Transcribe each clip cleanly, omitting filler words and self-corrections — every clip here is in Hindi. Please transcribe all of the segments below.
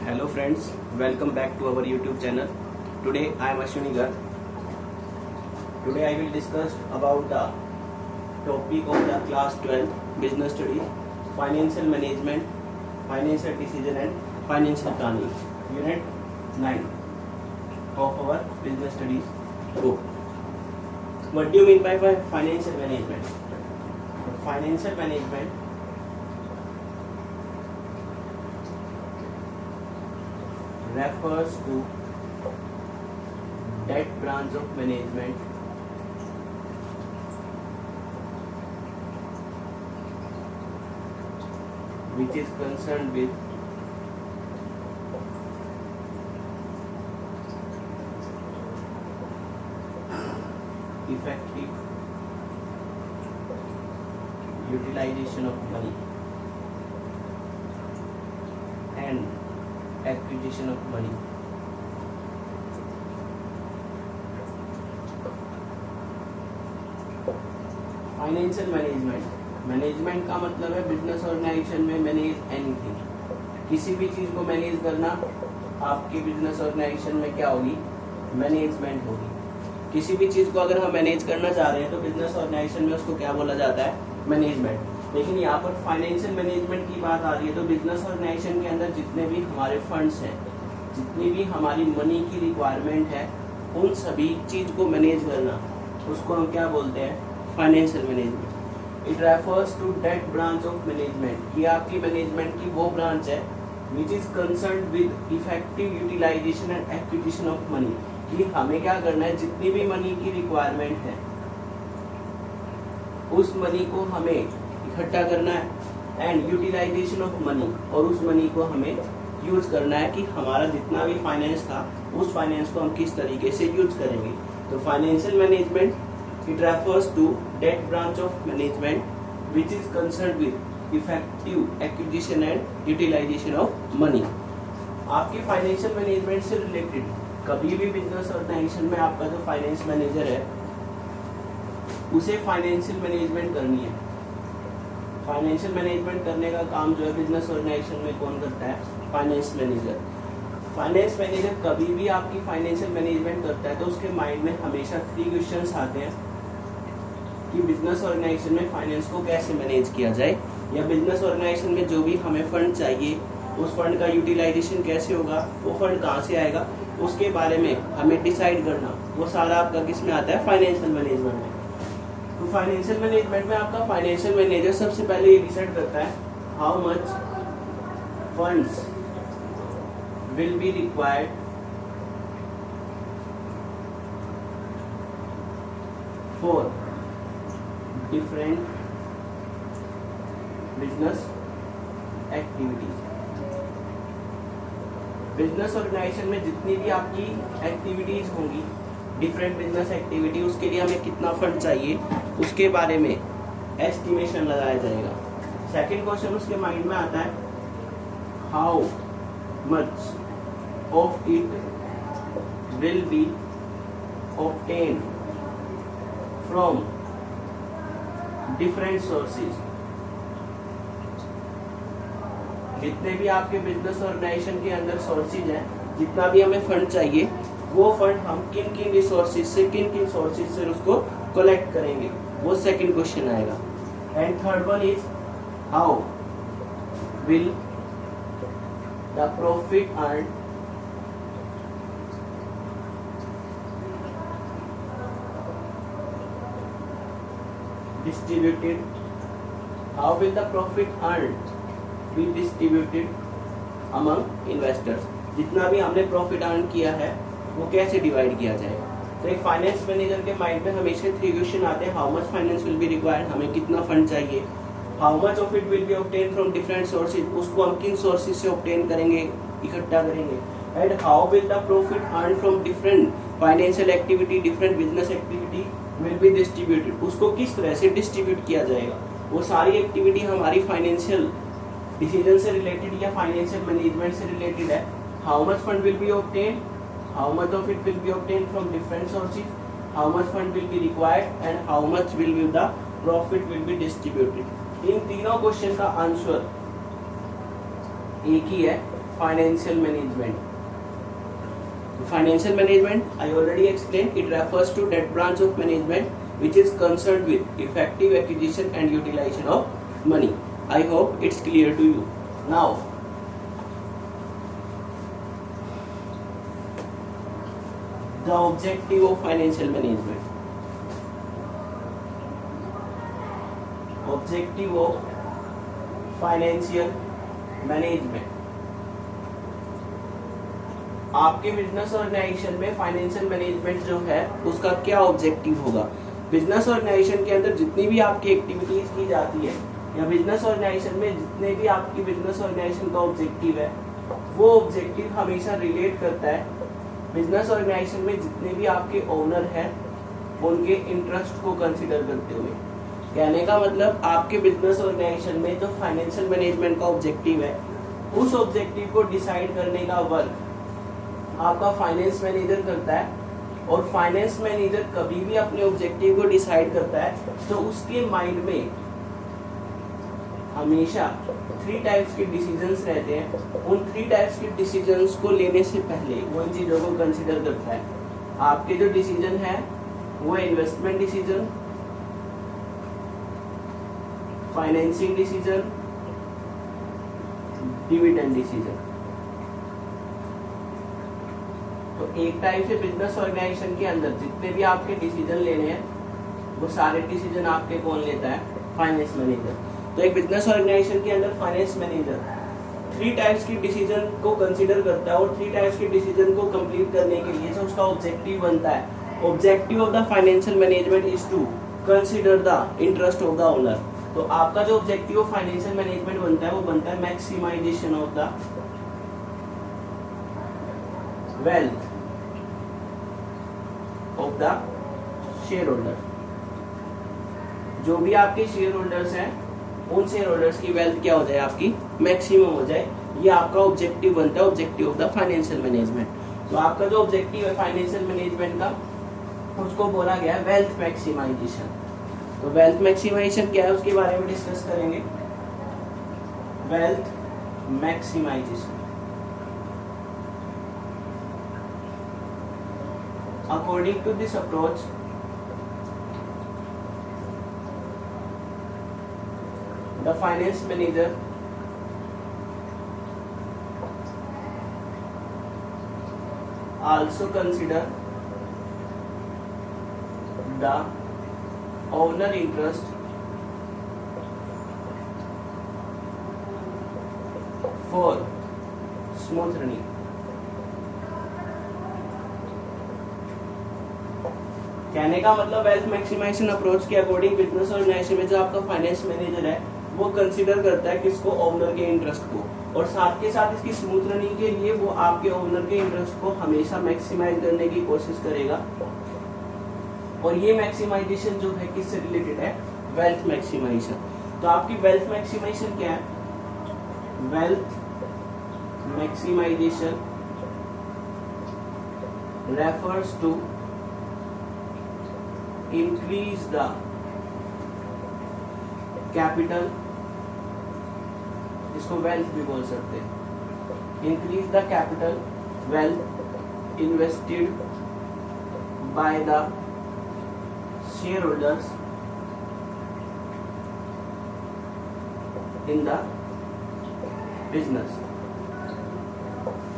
Hello friends, welcome back to our YouTube channel. Today I am Ashwini Garg. Today I will discuss about the topic of the class 12 business studies, financial management, financial decision and financial planning, unit 9 of our business studies book. What do you mean by financial management? Financial management refers to that branch of management which is concerned with effective utilization of money and acquisition of money. Financial management का मतलब है बिजनेस ऑर्गेनाइजेशन में मैनेज एनीथिंग, किसी भी चीज को मैनेज करना आपके बिजनेस ऑर्गेनाइजेशन में क्या होगी, मैनेजमेंट होगी। किसी भी चीज को अगर हम मैनेज करना चाह रहे हैं तो बिजनेस ऑर्गेनाइजेशन में उसको क्या बोला जाता है, मैनेजमेंट। लेकिन यहाँ पर फाइनेंशियल मैनेजमेंट की बात आ रही है तो बिजनेस ऑर्गेनाइजेशन के अंदर जितने भी हमारे फंड्स हैं, जितनी भी हमारी मनी की रिक्वायरमेंट है, उन सभी चीज को मैनेज करना, उसको हम क्या बोलते हैं, financial management. It refers to that branch of management, ये आपकी मैनेजमेंट की वो ब्रांच है which is concern with effective utilization and acquisition of money, कि हमें क्या करना है, जितनी भी मनी की रिक्वायरमेंट है उस मनी को हमें इकट्ठा करना है एंड यूटिलाइजेशन ऑफ मनी, और उस मनी को हमें यूज करना है कि हमारा जितना भी फाइनेंस था उस फाइनेंस को हम किस तरीके से यूज करेंगे। तो financial management it refers to that branch of management which is concern with effective acquisition and utilization of money. आपकी फाइनेंशियल मैनेजमेंट से रिलेटेड कभी भी बिजनेस ऑर्गेनाइजेशन में आपका जो फाइनेंस मैनेजर है उसे फाइनेंशियल मैनेजमेंट करनी है। फाइनेंशियल मैनेजमेंट करने का काम जो है बिजनेस ऑर्गेनाइजेशन में कौन करता है, फाइनेंस मैनेजर। फाइनेंस मैनेजर कभी भी आपकी फाइनेंशियल मैनेजमेंट करता है तो उसके माइंड में हमेशा 3 क्वेश्चंस आते हैं कि बिजनेस ऑर्गेनाइजेशन में फाइनेंस को कैसे मैनेज किया जाए, या बिजनेस ऑर्गेनाइजेशन में जो भी हमें फंड चाहिए उस फंड का यूटिलाइजेशन कैसे होगा, वो फंड कहाँ से आएगा, उसके बारे में हमें डिसाइड करना। वो सारा आपका किस में आता है, फाइनेंशियल मैनेजमेंट में। तो फाइनेंशियल मैनेजमेंट में आपका फाइनेंशियल मैनेजर सबसे पहले ये डिसाइड करता है how much funds will be required for different business activities. Business organization में जितनी भी आपकी एक्टिविटीज होंगी, डिफरेंट बिजनेस एक्टिविटी, उसके लिए हमें कितना फंड चाहिए उसके बारे में एस्टिमेशन लगाया जाएगा। सेकंड क्वेश्चन उसके माइंड में आता है how much of it will be obtained from different sources. जितने भी आपके बिजनेस ऑर्गेनाइजेशन के अंदर सोर्सेज हैं, जितना भी हमें फंड चाहिए वो फंड हम किन किन रिसोर्सेज से, किन किन सोर्सेज से उसको कलेक्ट करेंगे, वो सेकंड क्वेश्चन आएगा। And third one is how will the profit earn distributed, how will the profit earned be distributed among investors। जितना भी हमने प्रॉफिट अर्न किया है वो कैसे डिवाइड किया जाएगा। तो एक फाइनेंस मैनेजर के माइंड में हमेशा 3 क्वेश्चन आते हैं, how much finance will be required, हमें कितना फंड चाहिए, how much of it will be obtain from different sources, उसको हम किन सोर्सेज से ऑब्टेन करेंगे, इकट्ठा करेंगे, and how will the profit earn from different financial activity, different business activity will be distributed, उसको किस तरह से डिस्ट्रीब्यूट किया जाएगा। वो सारी एक्टिविटी हमारी फाइनेंशियल डिसीजन से रिलेटेड या फाइनेंशियल मैनेजमेंट से रिलेटेड है। How much fund will be obtain, how much of it will be obtained from different sources, how much fund will be required, and how much will be the profit will be distributed. इन तीनों क्वेश्चन का आंसर एक ही है, financial management. Financial management, I already explained, it refers to that branch of management which is concerned with effective acquisition and utilization of money. I hope it's clear to you. Now, the objective of financial management. Objective of financial management. आपके बिजनेस ऑर्गेनाइजेशन में फाइनेंशियल मैनेजमेंट जो है उसका क्या ऑब्जेक्टिव होगा? बिजनेस ऑर्गेनाइजेशन के अंदर जितनी भी आपकी एक्टिविटीज की जाती है या बिजनेस ऑर्गेनाइजेशन में जितने भी आपकी बिजनेस ऑर्गेनाइजेशन का ऑब्जेक्टिव है, वो ऑब्जेक्टिव हमेशा रिलेट करता है बिजनेस ऑर्गेनाइजेशन में जितने भी आपके ओनर हैं उनके इंटरेस्ट को कंसिडर करते हुए। कहने का मतलब आपके बिजनेस ऑर्गेनाइजेशन में जो फाइनेंशियल मैनेजमेंट का ऑब्जेक्टिव है, उस ऑब्जेक्टिव को डिसाइड करने का वर्क आपका फाइनेंस मैनेजर करता है। और फाइनेंस मैनेजर कभी भी अपने ऑब्जेक्टिव को डिसाइड करता है तो उसके माइंड में हमेशा 3 टाइप्स के डिसीजंस रहते हैं। उन 3 टाइप्स के डिसीजंस को लेने से पहले वो इन चीज़ों को कंसिडर करता है। आपके जो डिसीजन है वो investment decision, financing decision, dividend decision. तो एक टाइप से बिजनेस ऑर्गेनाइजेशन के अंदर जितने भी आपके डिसीजन लेने हैं वो सारे डिसीजन आपके कौन लेता है? Finance manager. तो एक बिजनेस ऑर्गेनाइजेशन के अंदर फाइनेंस मैनेजर 3 टाइप्स की डिसीजन को कंसीडर करता है और 3 टाइप्स के डिसीजन को कंप्लीट करने के लिए जो उसका ऑब्जेक्टिव बनता है, objective of the financial management is to consider the interest of the owner. तो आपका जो ऑब्जेक्टिव ऑफ फाइनेंशियल मैनेजमेंट बनता है वो बनता है maximization of the wealth of the shareholder. जो भी आपके शेयर होल्डर्स हैं उन शेयर होल्डर्स की वेल्थ क्या हो जाए? आपकी मैक्सिमम हो जाए। ये आपका ऑब्जेक्टिव बनता है, objective of the financial management. तो आपका जो ऑब्जेक्टिव है फाइनेंशियल मैनेजमेंट का उसको बोला गया है वेल्थ मैक्सिमाइजेशन। तो वेल्थ मैक्सिमाइजेशन क्या है उसके बारे में डिस्कस करेंगे। Wealth maximization according to this approach, the finance manager also consider the owner interest for smooth running. कहने का मतलब वेल्थ मैक्सिमाइजेशन अप्रोच के अकॉर्डिंग बिजनेस ऑर्गेनाइजेशन में जो आपका फाइनेंस मैनेजर है वो कंसीडर करता है किसको? ओनर के इंटरेस्ट को। और साथ के साथ इसकी स्मूथ रनिंग के लिए वो आपके ओनर के इंटरेस्ट को हमेशा मैक्सिमाइज करने की कोशिश करेगा। और ये मैक्सिमाइजेशन जो है किससे रिलेटेड है? Wealth maximization. तो आपकी वेल्थ मैक्सिमाइजेशन क्या है? Wealth maximization refers to increase the capital, इसको wealth भी बोल सकते हैं। increase the capital wealth invested by the shareholders in the business।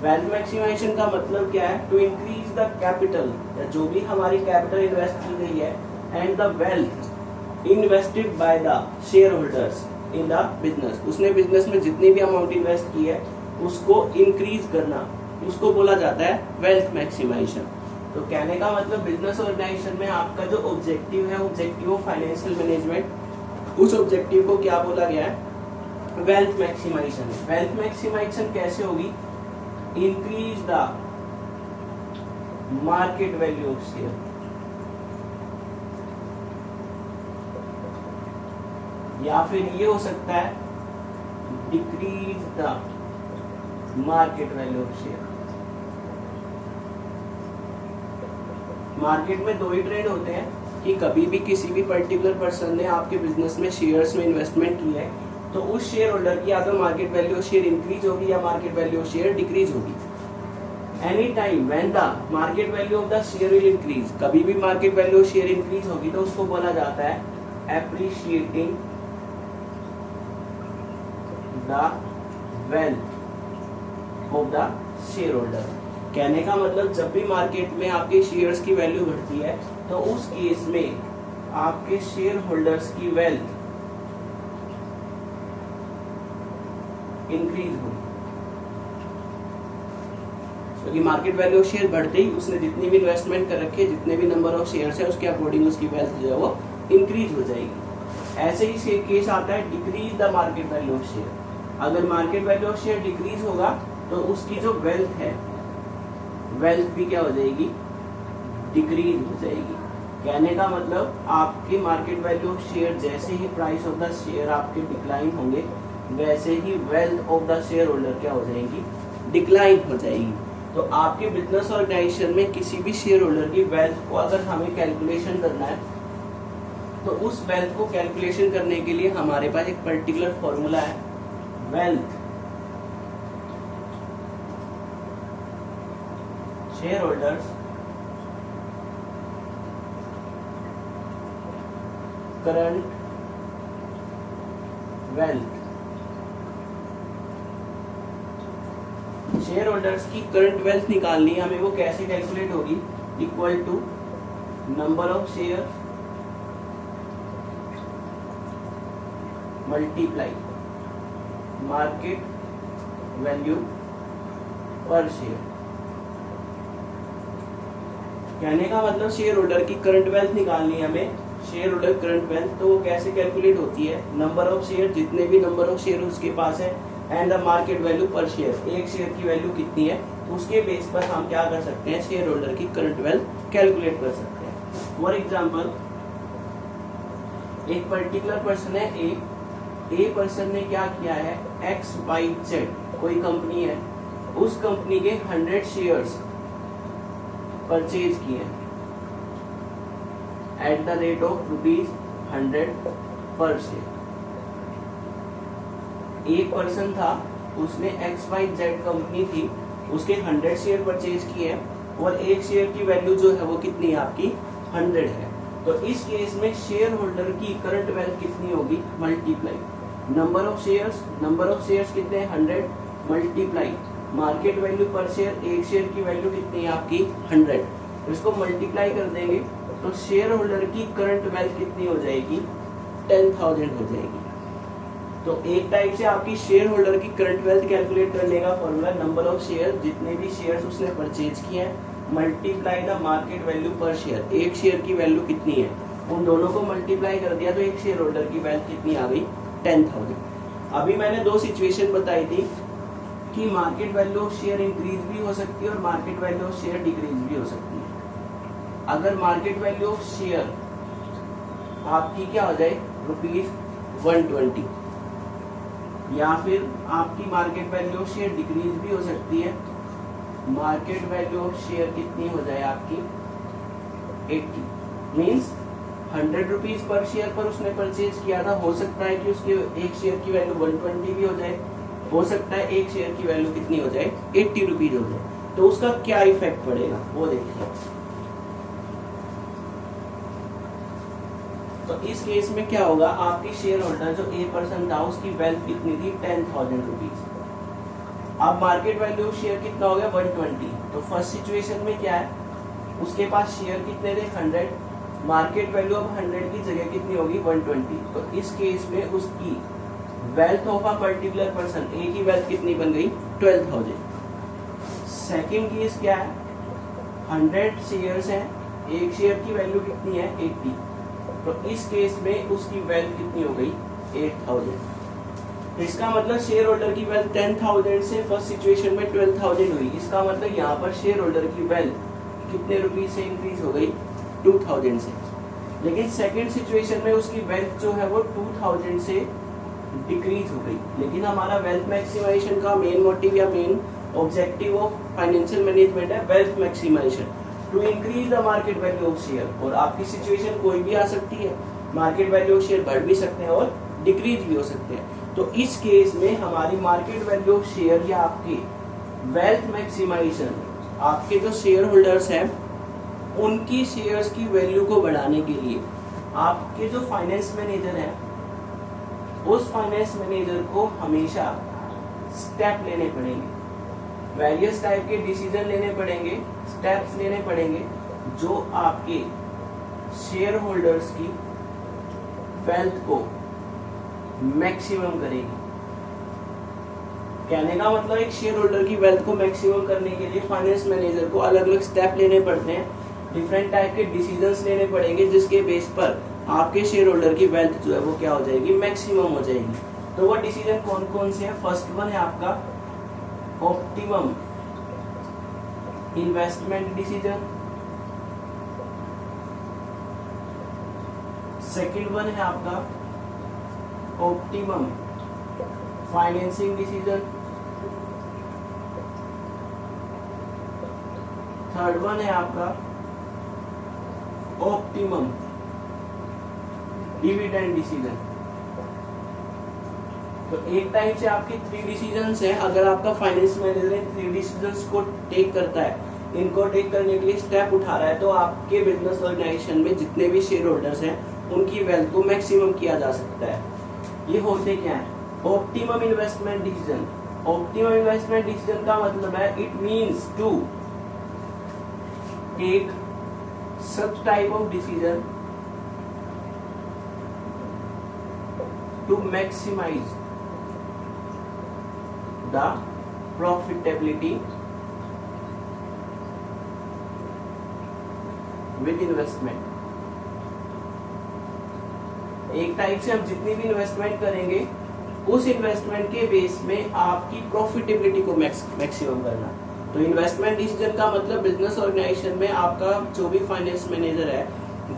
Wealth maximisation का मतलब क्या है? टू इंक्रीज द कैपिटल, जो भी हमारी कैपिटल इन्वेस्ट की गई है, and the wealth invested by the shareholders in the business. उसने बिजनेस में जितनी भी अमाउंट इन्वेस्ट की है उसको इंक्रीज करना, उसको बोला जाता है वेल्थ मैक्सिमाइजेशन। तो कहने का मतलब बिजनेस ऑर्गेनाइजेशन में आपका जो ऑब्जेक्टिव है, ऑब्जेक्टिव ऑफ फाइनेंशियल मैनेजमेंट, उस ऑब्जेक्टिव को क्या बोला गया है? Wealth maximisation. वेल्थ मैक्सिमाइजेशन कैसे होगी? Increase the market value of share, या फिर ये हो सकता है decrease the market value of share. Market में 2 ही ट्रेड होते हैं कि कभी भी किसी भी पर्टिकुलर पर्सन ने आपके बिजनेस में शेयर्स में इन्वेस्टमेंट की है तो उस शेयर होल्डर की या तो market value of share increase होगी या market value of share decrease होगी। Any time when the market value of the share will increase, कभी भी market value of share increase होगी तो उसको बोला जाता है appreciating the wealth of the shareholder. कहने का मतलब जब भी मार्केट में आपके शेयर्स की वैल्यू घटती है तो उस केस में आपके शेयर होल्डर्स की वेल्थ इंक्रीज होगी, क्योंकि मार्केट वैल्यू ऑफ शेयर बढ़ते ही उसने जितनी भी इन्वेस्टमेंट कर रखी है, जितने भी नंबर ऑफ शेयर्स है उसके अकॉर्डिंग उसकी वेल्थ जो है वो इंक्रीज हो जाएगी। ऐसे ही केस आता है decrease the market value of share. अगर market value of share decrease होगा तो उसकी जो वेल्थ है, वेल्थ भी क्या हो जाएगी, डिक्रीज हो जाएगी। कहने का मतलब आपकी मार्केट वैल्यू ऑफ शेयर जैसे ही प्राइस ऑफ द शेयर आपके डिक्लाइन होंगे वैसे ही wealth of the shareholder क्या हो जाएगी, डिक्लाइन हो जाएगी। तो आपके बिजनेस ऑर्गेनाइजेशन में किसी भी शेयर होल्डर की वेल्थ को अगर हमें कैलकुलेशन करना है तो उस वेल्थ को कैलकुलेशन करने के लिए हमारे पास एक पर्टिकुलर फॉर्मूला है, wealth shareholders current wealth. Shareholders की करंट वेल्थ निकालनी है हमें, वो कैसे कैलकुलेट होगी, equal to number of share multiply market value per share. कहने का मतलब शेयर होल्डर की करंट वेल्थ निकालनी है हमें, शेयर होल्डर करंट वेल्थ, तो वो कैसे कैलकुलेट होती है, नंबर ऑफ शेयर, जितने भी नंबर ऑफ शेयर उसके पास है, and the market value per share, एक शेयर की वैल्यू कितनी है, उसके बेस पर हम क्या कर सकते हैं, शेयर होल्डर की करंट वेल्थ कैलकुलेट कर सकते हैं। फॉर एग्जांपल एक पर्टिकुलर पर्सन है ए पर्सन ने क्या किया है, XYZ कोई कंपनी है, उस कंपनी के 100 शेयर्स परचेज किए एट द रेट ऑफ ₹100 पर शेयर। एक पर्सन था, उसने XYZ कंपनी थी, उसके 100 शेयर परचेज किए और एक शेयर की वैल्यू जो है वो कितनी है आपकी, 100 है। तो इस केस में शेयर होल्डर की करंट वेल्थ कितनी होगी, मल्टीप्लाई नंबर ऑफ शेयर्स कितने हैं, 100 multiply market value per share, एक शेयर की वैल्यू कितनी है आपकी, 100। तो इसको मल्टीप्लाई कर देंगे तो शेयर होल्डर की करंट वेल्थ कितनी हो जाएगी, 10,000 हो जाएगी। तो एक टाइप से आपकी शेयर होल्डर की करंट वेल्थ कैलकुलेट करने का फॉर्मूला नंबर ऑफ शेयर, जितने भी शेयर्स उसने परचेज किए हैं, multiply the market value per share, एक शेयर की वैल्यू कितनी है, उन दोनों को मल्टीप्लाई कर दिया तो एक शेयर होल्डर की वेल्थ कितनी आ गई, 10,000। अभी मैंने दो सिचुएशन बताई थी कि market value of share increase भी हो सकती है और market value of share decrease भी हो सकती है। अगर मार्केट वैल्यू ऑफ शेयर आपकी क्या हो जाए, ₹120, या फिर आपकी market value of share decrease भी हो सकती है, मार्केट वैल्यू ऑफ शेयर कितनी हो जाए आपकी, 80, मीन्स 100 रुपीज पर शेयर पर उसने परचेज किया था, हो सकता है कि उसके एक शेयर की वैल्यू 120 भी हो जाए, हो सकता है एक शेयर की वैल्यू कितनी हो जाए, 80 रुपीज हो जाए। तो उसका क्या इफेक्ट पड़ेगा वो देखिए। तो इस केस में क्या होगा, आपकी शेयर होल्डर जो ए पर्सन था उसकी वेल्थ कितनी थी, 10,000 रुपीज। अब मार्केट वैल्यू ऑफ शेयर कितना हो गया, 120। तो फर्स्ट सिचुएशन में क्या है, उसके पास शेयर कितने थे, 100, मार्केट वैल्यू अब 100 की जगह कितनी होगी, 120। तो इस केस में उसकी wealth of a particular person, A की वेल्थ कितनी बन गई, 12,000। सेकेंड केस क्या है, 100 शेयर्स हैं, एक शेयर की वैल्यू कितनी है, 80। तो इस केस में उसकी वेल्थ कितनी हो गई, 8,000। इसका मतलब शेयर होल्डर की वेल्थ 10,000 से फर्स्ट सिचुएशन में 12,000 हुई। इसका मतलब यहाँ पर शेयर होल्डर की वेल्थ कितने रुपीज से इंक्रीज हो गई, 2,000 से। लेकिन सेकेंड सिचुएशन में उसकी वेल्थ जो है वो 2,000 से डिक्रीज हो गई। लेकिन हमारा वेल्थ मैक्सिमाइजेशन का मेन मोटिव या main objective of financial management है wealth maximisation, to increase the market value of share. और आपकी सिचुएशन कोई भी आ सकती है, मार्केट वैल्यू ऑफ शेयर बढ़ भी सकते हैं और डिक्रीज भी हो सकते हैं। तो इस केस में हमारी मार्केट वैल्यू ऑफ शेयर या आपके वेल्थ मैक्सिमाइजेशन, आपके जो शेयर होल्डर्स हैं उनकी शेयर्स की वैल्यू को बढ़ाने के लिए आपके जो फाइनेंस मैनेजर हैं उस फाइनेंस मैनेजर को हमेशा स्टेप लेने पड़ेंगे, वेरियस टाइप के डिसीजन लेने पड़ेंगे, स्टेप्स लेने पड़ेंगे जो आपके शेयर होल्डर्स की वेल्थ को मैक्सिमम करेगी। कहने का मतलब एक शेयर होल्डर की वेल्थ को मैक्सिमम करने के लिए फाइनेंस मैनेजर को अलग अलग स्टेप लेने पड़ते हैं, डिफरेंट टाइप के डिसीजंस लेने पड़ेंगे जिसके बेस पर आपके शेयर होल्डर की वेल्थ जो है वो क्या हो जाएगी, मैक्सिमम हो जाएगी। तो वो डिसीजन कौन कौन से हैं? फर्स्ट वन है आपका optimum investment decision, second one है आपका optimum financing decision, third one है आपका ऑप्टिमम डिविडेंड डिसीजन। तो एक टाइप से आपके 3 डिसीजंस हैं। अगर आपका फाइनेंस मैनेजर इन 3 डिसीजंस को टेक करता है, इनको टेक करने के लिए स्टेप उठा रहा है, तो आपके बिजनेस ऑर्गेनाइजेशन में जितने भी शेयर होल्डर्स हैं उनकी वेल्थ को मैक्सिमम किया जा सकता है। ये होते क्या है? Optimum investment decision. Optimum investment decision का मतलब है it means to take such type of decision to maximize the profitability with investment। एक टाइप से हम जितनी भी इन्वेस्टमेंट करेंगे उस इन्वेस्टमेंट के बेस में आपकी प्रॉफिटेबिलिटी को मैक्सिमम करना। तो इन्वेस्टमेंट डिसीजन का मतलब बिजनेस ऑर्गेनाइजेशन में आपका जो भी फाइनेंस मैनेजर है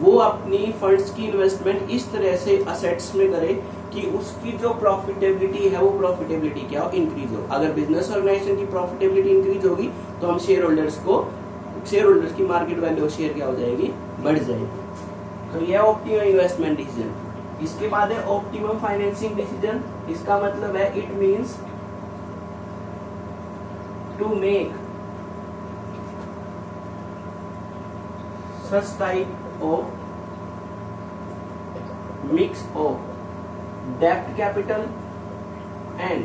वो अपनी फंड्स की इन्वेस्टमेंट इस तरह से असेट्स में करे कि उसकी जो प्रॉफिटेबिलिटी है वो प्रॉफिटेबिलिटी क्या हो, इंक्रीज हो। अगर बिजनेस ऑर्गेनाइजेशन की प्रॉफिटेबिलिटी इंक्रीज होगी तो हम शेयर होल्डर्स की मार्केट वैल्यू शेयर क्या हो जाएगी, बढ़ जाएगी। तो यह ऑप्टिमम इन्वेस्टमेंट डिसीजन। इसके बाद है ऑप्टिमम फाइनेंसिंग डिसीजन। इसका मतलब है it means to make such type of mix of debt capital and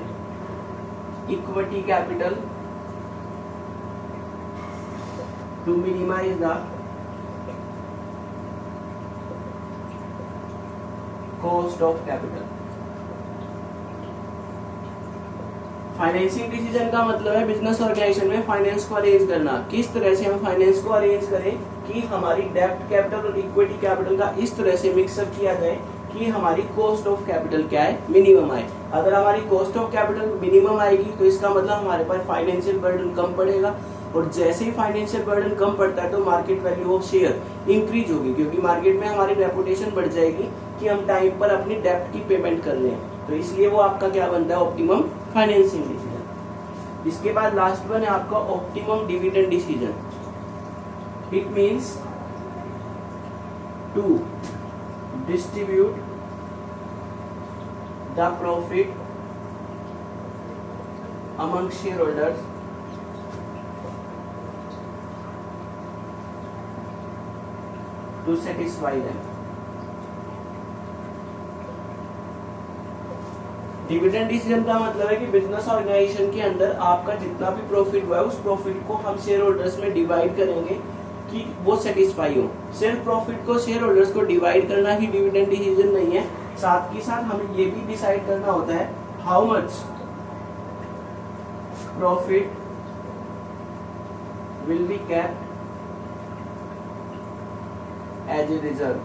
equity capital to minimize the cost of capital। Financing decision का मतलब है बिजनेस ऑर्गेनाइजेशन में फाइनेंस को अरेंज करना। किस तरह से हम फाइनेंस को अरेंज करें कि हमारी डेब्ट कैपिटल और इक्विटी कैपिटल का इस तरह से मिक्सअप किया जाए कि हमारी कॉस्ट ऑफ कैपिटल क्या है, मिनिमम आए। अगर हमारी कॉस्ट ऑफ कैपिटल मिनिमम आएगी तो इसका मतलब हमारे पास फाइनेंशियल बर्डन कम पड़ेगा, और जैसे ही फाइनेंशियल बर्डन कम पड़ता है तो market value of share increase होगी, क्योंकि मार्केट में हमारी रेपुटेशन बढ़ जाएगी कि हम टाइम पर अपनी डेब्ट की पेमेंट कर रहे हैं। तो इसलिए वो आपका क्या बनता है, ऑप्टिमम फाइनेंसिंग डिसीजन। इसके बाद लास्ट वन है आपका optimum dividend decision. It means to distribute the profit among shareholders to satisfy them। Dividend decision का मतलब है कि बिजनेस ऑर्गेनाइजेशन के अंदर आपका जितना भी प्रॉफिट हुआ है उस प्रॉफिट को हम शेयर होल्डर्स में डिवाइड करेंगे कि वो सेटिस्फाई हो। सिर्फ प्रॉफिट को शेयर होल्डर्स को डिवाइड करना ही डिविडेंड डिसीजन नहीं है, साथ ही साथ हमें ये भी डिसाइड करना होता है how much profit will be kept as a reserve.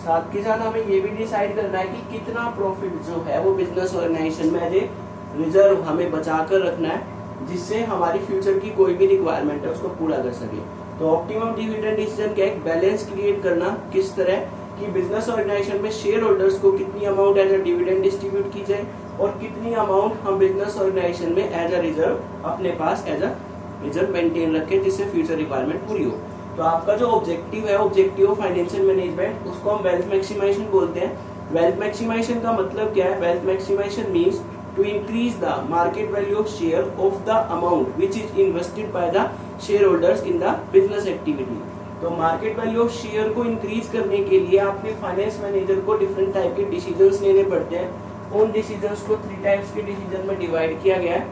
साथ ही साथ हमें ये भी डिसाइड करना है कि कितना प्रॉफिट जो है वो बिजनेस ऑर्गेनाइजेशन में एज ए रिजर्व हमें बचा कर रखना है, जिससे हमारी फ्यूचर की कोई भी रिक्वायरमेंट है उसको पूरा कर सके। तो ऑप्टिमम डिविडेंड डिसीजन क्या, एक बैलेंस क्रिएट करना, किस तरह कि बिजनेस ऑर्गेनाइजेशन में शेयर होल्डर्स को कितनी amount as a dividend distribute की जाए और कितनी अमाउंट हम बिजनेस ऑर्गेनाइजेशन में एज अ रिजर्व अपने पास एज अ रिजर्व मेंटेन रखें, जिससे फ्यूचर रिक्वायरमेंट पूरी हो। तो आपका जो ऑब्जेक्टिव है, ऑब्जेक्टिव ऑफ फाइनेंशियल मैनेजमेंट, उसको हम वेल्थ मैक्सिमाइजेशन बोलते हैं। वेल्थ मैक्सिमाइजेशन का मतलब क्या है? Wealth maximization means to increase the market value of share of the amount which is invested by the shareholders in the business activity. तो मार्केट वैल्यू ऑफ शेयर को इंक्रीज करने के लिए आपके फाइनेंस मैनेजर को डिफरेंट टाइप के डिसीजंस लेने पड़ते हैं। उन डिसीजंस को 3 टाइप्स के डिसीजन में डिवाइड किया गया है: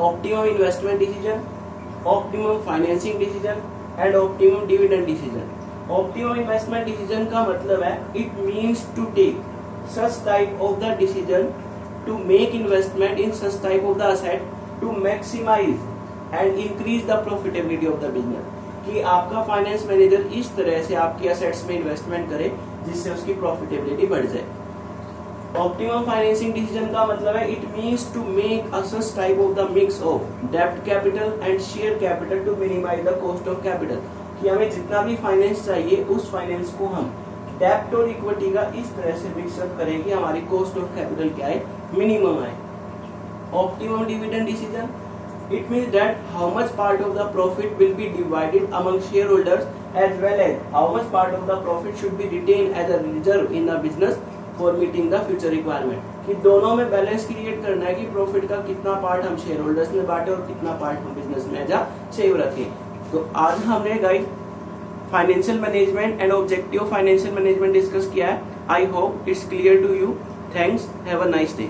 optimum investment decision, optimum financing decision and optimum dividend decision. Optimum investment decision का मतलब है it means to take such type of the decision to make investment in such type of the asset to maximize and increase the profitability of the business. कि आपका फाइनेंस मैनेजर इस तरह से आपकी असेट्स में इन्वेस्टमेंट करे जिससे उसकी प्रॉफिटेबिलिटी बढ़ जाए। ऑप्टिमम फाइनेंसिंग डिसीजन का मतलब है it means to make a such type of the mix of डेब्ट capital and share capital to minimise the cost of capital. कि हमें जितना भी फाइनेंस चाहिए उस फाइनेंस को हम डेब्ट और इक्विटी का इस तरह से मिक्सअप करें कि हमारी कॉस्ट ऑफ कैपिटल क्या है, मिनिमम आए। Optimum dividend decision, it means that how much part of the profit will be divided among shareholders as well as how much part of the profit should be retained as a reserve in the business for meeting the future requirement। कि दोनों में बैलेंस क्रिएट करना है कि प्रॉफिट का कितना पार्ट हम शेयर होल्डर्स में बांटे और कितना पार्ट हम बिजनेस में एज अ सेव रखें। तो आज हमने guys financial management and objective financial management discuss किया है। I hope it's clear to you. Thanks, have a nice day.